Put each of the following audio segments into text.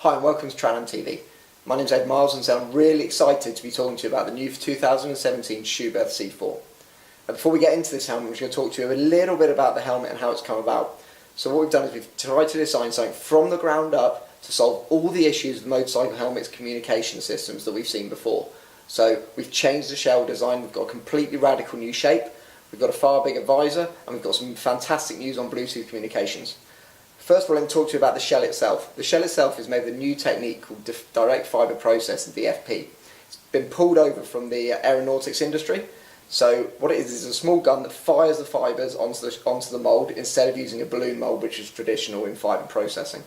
Hi and welcome to Tran TV. My name's Ed Miles and so I'm really excited to be talking to you about the new 2017 Schuberth C4. And before we get into this helmet, I'm just going to talk to you a little bit about the helmet and how it's come about. So what we've done is we've tried to design something from the ground up to solve all the issues with motorcycle helmets communication systems that we've seen before. So we've changed the shell design, we've got a completely radical new shape, we've got a far bigger visor, and we've got some fantastic news on Bluetooth communications. First of all, let me talk to you about the shell itself. The shell itself is made with a new technique called direct fibre processing, DFP. It's been pulled over from the aeronautics industry. So what it is a small gun that fires the fibres onto the mould instead of using a balloon mould, which is traditional in fibre processing.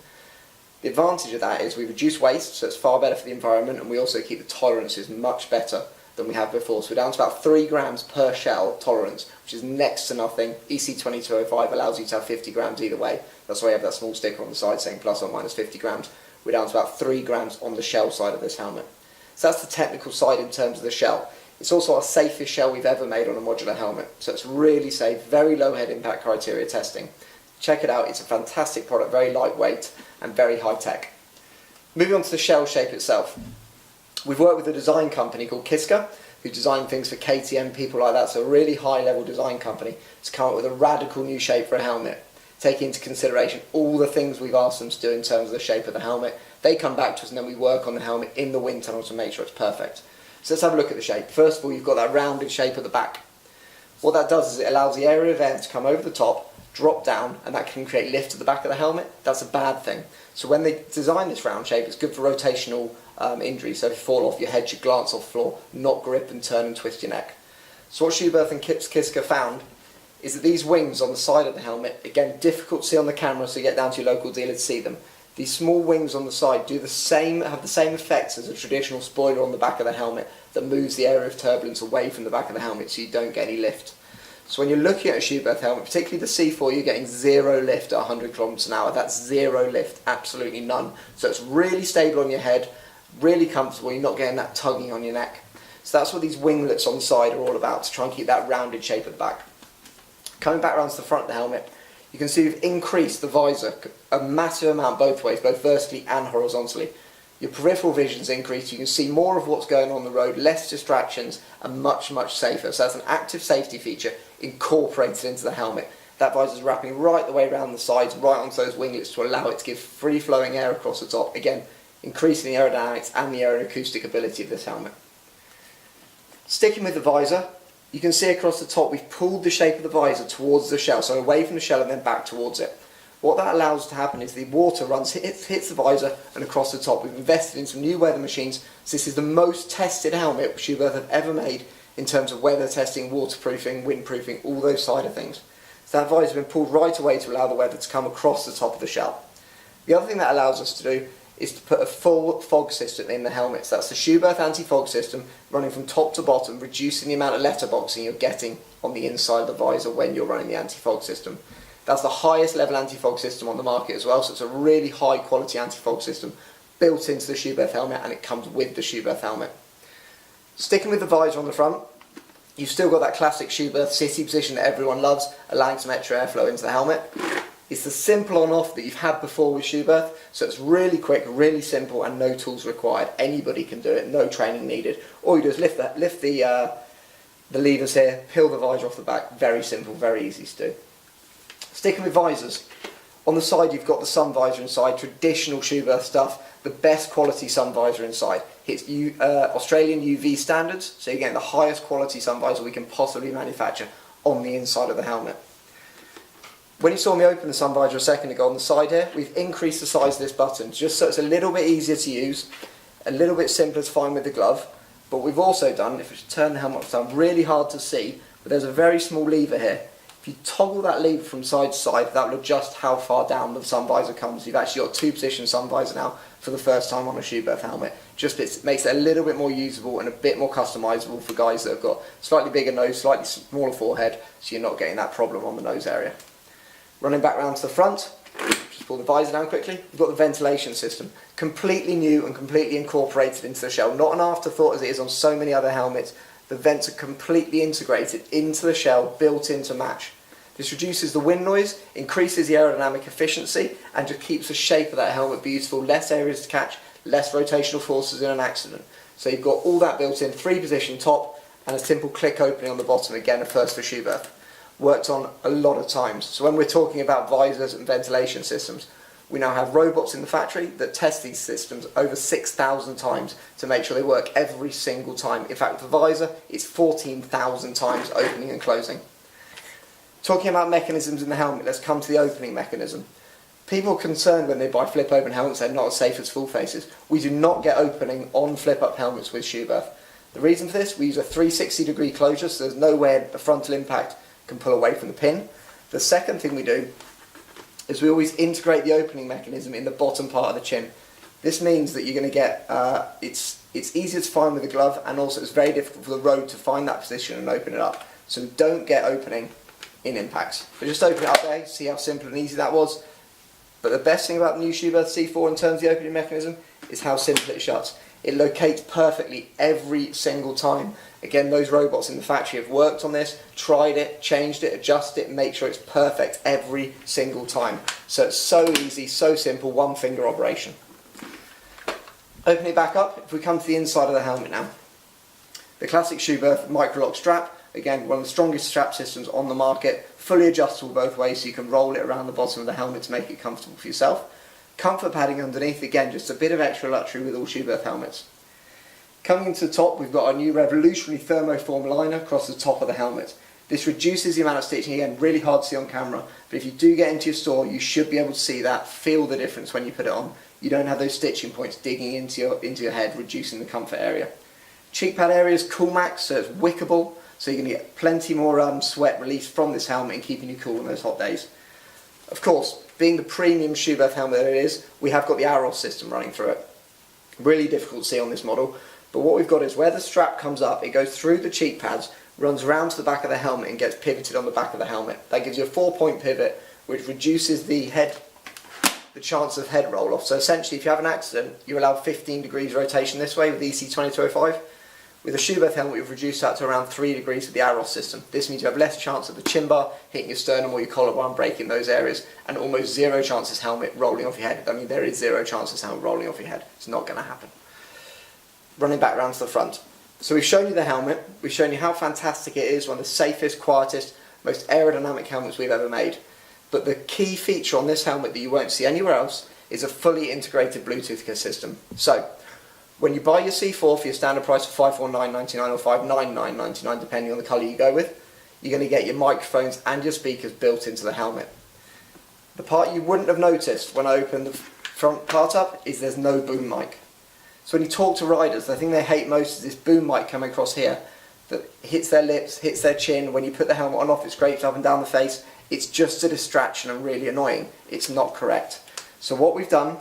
The advantage of that is we reduce waste, so it's far better for the environment, and we also keep the tolerances much better than we have before. So we're down to about 3 grams per shell tolerance, which is next to nothing. EC2205 allows you to have 50 grams either way. That's why you have that small sticker on the side saying plus or minus 50 grams. We're down to about 3 grams on the shell side of this helmet. So that's the technical side in terms of the shell. It's also our safest shell we've ever made on a modular helmet. So it's really safe, very low head impact criteria testing. Check it out, it's a fantastic product, very lightweight and very high tech. Moving on to the shell shape itself. We've worked with a design company called Kiska, who design things for KTM, people like that, so a really high level design company to come up with a radical new shape for a helmet, taking into consideration all the things we've asked them to do in terms of the shape of the helmet. They come back to us and then we work on the helmet in the wind tunnel to make sure it's perfect. So let's have a look at the shape. First of all, you've got that rounded shape at the back. What that does is it allows the area of air to come over the top, drop down, and that can create lift at the back of the helmet. That's a bad thing. So when they design this round shape, it's good for rotational injury. So if you fall off your head, you glance off the floor, not grip and turn and twist your neck. So what Schuberth and Kiska found is that these wings on the side of the helmet, again difficult to see on the camera, so you get down to your local dealer to see them. These small wings on the side have the same effects as a traditional spoiler on the back of the helmet that moves the area of turbulence away from the back of the helmet so you don't get any lift. So when you're looking at a Schuberth helmet, particularly the C4, you're getting 0 lift at 100 kilometers an hour. That's 0 lift, absolutely none. So it's really stable on your head, really comfortable, you're not getting that tugging on your neck. So that's what these winglets on the side are all about, to try and keep that rounded shape at the back. Coming back around to the front of the helmet, you can see we've increased the visor a massive amount both ways, both vertically and horizontally. Your peripheral vision's increased, you can see more of what's going on the road, less distractions, and much, much safer. So that's an active safety feature incorporated into the helmet. That visor's wrapping right the way around the sides, right onto those winglets to allow it to give free-flowing air across the top. Again, increasing the aerodynamics and the aeroacoustic ability of this helmet. Sticking with the visor, you can see across the top we've pulled the shape of the visor towards the shell, so away from the shell and then back towards it. What that allows to happen is the water hits the visor and across the top. We've invested in some new weather machines, so this is the most tested helmet Schuberth have ever made in terms of weather testing, waterproofing, windproofing, all those side of things. So that visor has been pulled right away to allow the weather to come across the top of the shell. The other thing that allows us to do is to put a full fog system in the helmet. So that's the Schuberth anti-fog system running from top to bottom, reducing the amount of letterboxing you're getting on the inside of the visor when you're running the anti-fog system. That's the highest level anti-fog system on the market as well, so it's a really high quality anti-fog system built into the Schuberth helmet, and it comes with the Schuberth helmet. Sticking with the visor on the front, you've still got that classic Schuberth city position that everyone loves, allowing some extra airflow into the helmet. It's the simple on-off that you've had before with Schuberth, so it's really quick, really simple, and no tools required. Anybody can do it, no training needed. All you do is lift the levers here, peel the visor off the back. Very simple, very easy to do. Sticking with visors, on the side you've got the sun visor inside, traditional Schuberth stuff, the best quality sun visor inside. Hits Australian UV standards, so you're getting the highest quality sun visor we can possibly manufacture on the inside of the helmet. When you saw me open the sun visor a second ago on the side here, we've increased the size of this button just so it's a little bit easier to use, a little bit simpler to find with the glove. But we've also done, if we turn the helmet upside down, really hard to see, but there's a very small lever here. If you toggle that lever from side to side, that will adjust how far down the sun visor comes. You've actually got 2-position sun visor now for the first time on a Schuberth helmet. Just makes it a little bit more usable and a bit more customizable for guys that have got slightly bigger nose, slightly smaller forehead, so you're not getting that problem on the nose area. Running back round to the front, just pull the visor down quickly, you've got the ventilation system. Completely new and completely incorporated into the shell. Not an afterthought as it is on so many other helmets. The vents are completely integrated into the shell, built in to match. This reduces the wind noise, increases the aerodynamic efficiency, and just keeps the shape of that helmet beautiful, less areas to catch, less rotational forces in an accident. So you've got all that built in, 3-position top, and a simple click opening on the bottom, again a first for Schuberth. Worked on a lot of times. So when we're talking about visors and ventilation systems, we now have robots in the factory that test these systems over 6,000 times to make sure they work every single time. In fact, with the visor, it's 14,000 times opening and closing. Talking about mechanisms in the helmet, let's come to the opening mechanism. People are concerned when they buy flip-open helmets they're not as safe as full faces. We do not get opening on flip-up helmets with Schuberth. The reason for this, we use a 360-degree closure, so there's no way a frontal impact can pull away from the pin. The second thing we do is we always integrate the opening mechanism in the bottom part of the chin. This means that you're going to get, it's easier to find with a glove, and also it's very difficult for the road to find that position and open it up. So we don't get opening in impacts. But just open it up there, see how simple and easy that was. But the best thing about the new Schuberth C4 in terms of the opening mechanism is how simple it shuts. It locates perfectly every single time. Again, those robots in the factory have worked on this, tried it, changed it, adjusted it, make sure it's perfect every single time. So it's so easy, so simple, one finger operation. Open it back up, if we come to the inside of the helmet now. The classic Schuberth micro-lock strap, again one of the strongest strap systems on the market, fully adjustable both ways so you can roll it around the bottom of the helmet to make it comfortable for yourself. Comfort padding underneath, again just a bit of extra luxury with all Schuberth helmets. Coming into the top, we've got our new revolutionary thermoform liner across the top of the helmet. This reduces the amount of stitching, again really hard to see on camera, but if you do get into your store you should be able to see that, feel the difference when you put it on. You don't have those stitching points digging into your head, reducing the comfort area. Cheek pad area is Cool Max, so it's wickable, so you're going to get plenty more sweat release from this helmet and keeping you cool on those hot days. Of course, being the premium Schuberth helmet that it is, we have got the Arrow system running through it. Really difficult to see on this model, but what we've got is where the strap comes up, it goes through the cheek pads, runs around to the back of the helmet and gets pivoted on the back of the helmet. That gives you a 4-point pivot, which reduces the chance of head roll off. So essentially, if you have an accident, you're allowed 15 degrees rotation this way with the EC2205. With a Schuberth helmet, we've reduced that to around 3 degrees with the Arrow system. This means you have less chance of the chin bar hitting your sternum or your collarbone breaking those areas, and almost zero chance of this helmet rolling off your head. I mean, there is zero chance of this helmet rolling off your head. It's not going to happen. Running back round to the front. So we've shown you the helmet, we've shown you how fantastic it is, one of the safest, quietest, most aerodynamic helmets we've ever made. But the key feature on this helmet that you won't see anywhere else is a fully integrated Bluetooth system. So, when you buy your C4 for your standard price of $549.99 or $599.99 depending on the colour you go with, you're going to get your microphones and your speakers built into the helmet. The part you wouldn't have noticed when I opened the front part up is there's no boom mic. So when you talk to riders, the thing they hate most is this boom mic coming across here that hits their lips, hits their chin. When you put the helmet on off, it scrapes up and down the face. It's just a distraction and really annoying. It's not correct. So what we've done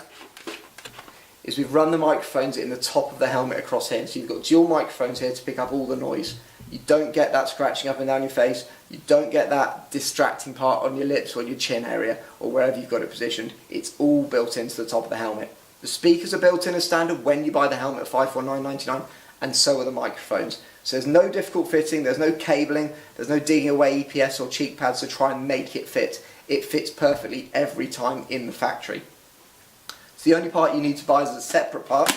is we've run the microphones in the top of the helmet across here. So you've got dual microphones here to pick up all the noise. You don't get that scratching up and down your face. You don't get that distracting part on your lips or your chin area or wherever you've got it positioned. It's all built into the top of the helmet. The speakers are built in as standard when you buy the helmet at $549.99, and so are the microphones. So there's no difficult fitting, there's no cabling, there's no digging away EPS or cheek pads to try and make it fit. It fits perfectly every time in the factory. So the only part you need to buy as a separate part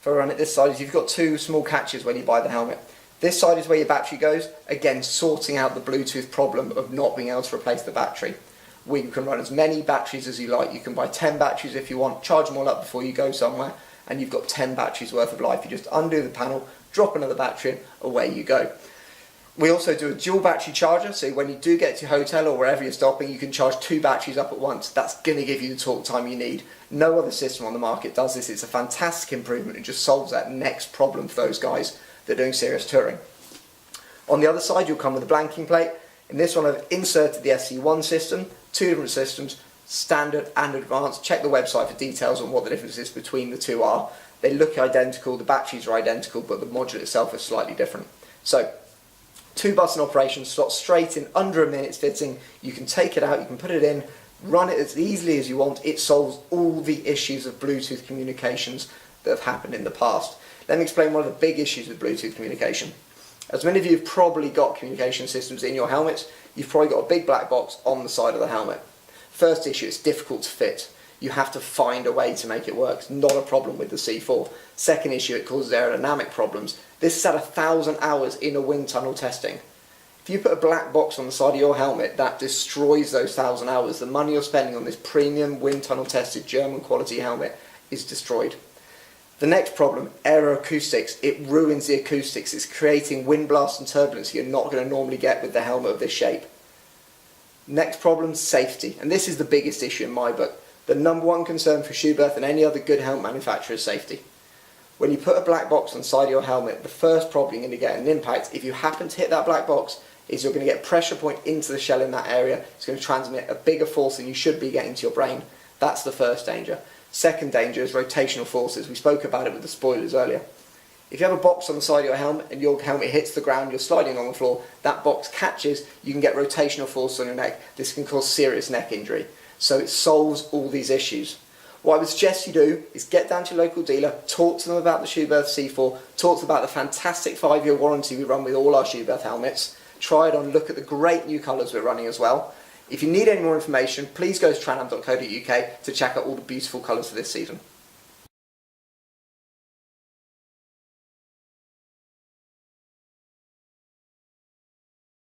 for running it this side is you've got two small catches when you buy the helmet. This side is where your battery goes, again sorting out the Bluetooth problem of not being able to replace the battery. We can run as many batteries as you like. You can buy 10 batteries if you want, charge them all up before you go somewhere, and you've got 10 batteries worth of life. You just undo the panel, drop another battery in, away you go. We also do a dual battery charger, so when you do get to your hotel or wherever you're stopping, you can charge 2 batteries up at once. That's going to give you the talk time you need. No other system on the market does this. It's a fantastic improvement. It just solves that next problem for those guys that are doing serious touring. On the other side, you'll come with a blanking plate. In this one, I've inserted the SC1 system, 2 different systems, standard and advanced. Check the website for details on what the differences between the two are. They look identical, the batteries are identical, but the module itself is slightly different. So, 2-button operation, slot straight in under a minute's fitting. You can take it out, you can put it in, run it as easily as you want. It solves all the issues of Bluetooth communications that have happened in the past. Let me explain one of the big issues with Bluetooth communication. As many of you have probably got communication systems in your helmets, you've probably got a big black box on the side of the helmet. First issue, it's difficult to fit. You have to find a way to make it work. It's not a problem with the C4. Second issue, it causes aerodynamic problems. This is at 1,000 hours in a wind tunnel testing. If you put a black box on the side of your helmet, that destroys those 1,000 hours. The money you're spending on this premium wind tunnel tested German quality helmet is destroyed. The next problem, aeroacoustics. It ruins the acoustics. It's creating wind blasts and turbulence you're not going to normally get with the helmet of this shape. Next problem, safety. And this is the biggest issue in my book. The number one concern for Schuberth and any other good helmet manufacturer is safety. When you put a black box on the side of your helmet, the first problem you're going to get an impact, if you happen to hit that black box, is you're going to get a pressure point into the shell in that area. It's going to transmit a bigger force than you should be getting to your brain. That's the first danger. Second danger is rotational forces. We spoke about it with the spoilers earlier. If you have a box on the side of your helmet and your helmet hits the ground, you're sliding on the floor, that box catches, you can get rotational force on your neck. This can cause serious neck injury. So it solves all these issues. What I would suggest you do is get down to your local dealer, talk to them about the Schuberth C4, talk to them about the fantastic 5-year warranty we run with all our Schuberth helmets, try it on, look at the great new colours we're running as well. If you need any more information, please go to tranam.co.uk to check out all the beautiful colours for this season.